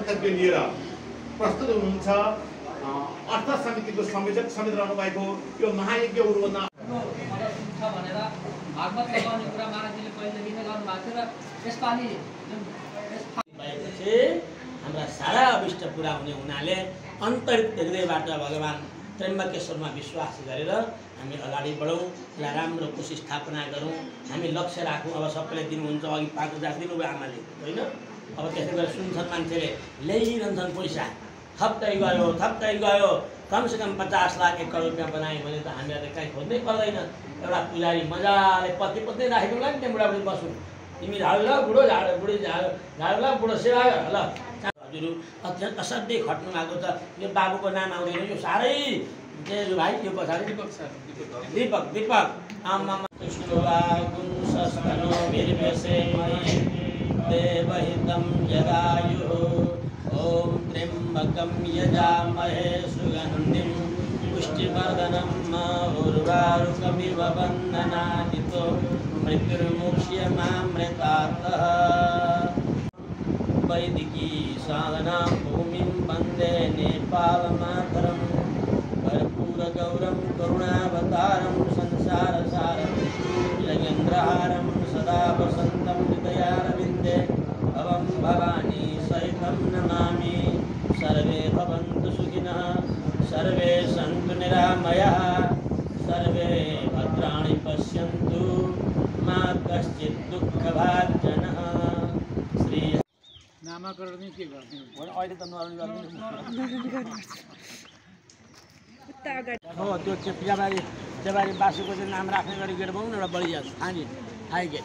वक्तव्य लिएर प्रस्तुत हुनुहुन्छ अर्थ समितिको संयोजक समेत रहनुभएको यो महायज्ञ उर्वना भनेर भागवत लगाउने कुरा महाराजले पहिलेदेखि नै गर्नुभएको थियो र यसपालि हाम्रा सारा अभिष्ट पुरा हुने हुनाले अन्तरित हृदयबाट भगवान त्र्यम्बकेश्वरमा विश्वास गरेर हामी अगाडि बढौँ, यसलाई राम्रो खुसी स्थापना गरौँ, हामी लक्ष्य राखौँ। अब सबैले दिनुहुन्छ, अघि 5,000 दिनुभयो आमाले होइन, अब त्यसै गरेर सुन्छन् मान्छेले, ल्याइरहन्छन् पैसा, थप्दै गयो कमसेकम 50 लाख 1 करोड रुपियाँ बनायो भने त हामीलाई कहीँ खोज्नै पर्दैन। एउटा पुजारी मजाले पत्नी राखेको लागि त्यहाँ बुढाबुढी बस्नु, तिमी झाडु ल बुढो बुढी झाडु ल बुढो सेवा ल। हजुर अत्यन्त असाध्यै खट्नु भएको छ। यो बाबुको नाम आउँदैन, यो साह्रै भाइ यो पछाडि दीपक आमामा देवहितं यदायुः ॐ त्र्यम्बकं यजामहे सुगन्धिं पुष्टिवर्धनं उर्वारुकमिव बन्धनादितो मृत्युर्मुक्ष्यमामृतात्। वैदिकी साधना भूमिं वन्दे नेपालमातरं कर्पूरगौरं करुणावतारं संसारसारं जगेन्द्रहारं सदा वसन्तं हृदयारविन्दे भवं भवानी सहितं नमामि। सर्वे भवन्तु सुखिनः, सर्वे सन्तु निरामयाः, सर्वे भद्राणि पश्यन्तु मा कश्चित् दुःखभाग् जनः। श्री नामाकरण के गर्ने अहिले त त्यो चियाबारी बासुको चाहिँ नाम राख्ने गरी गेट बनाउनु, एउटा बढिया खाने आइ गेट।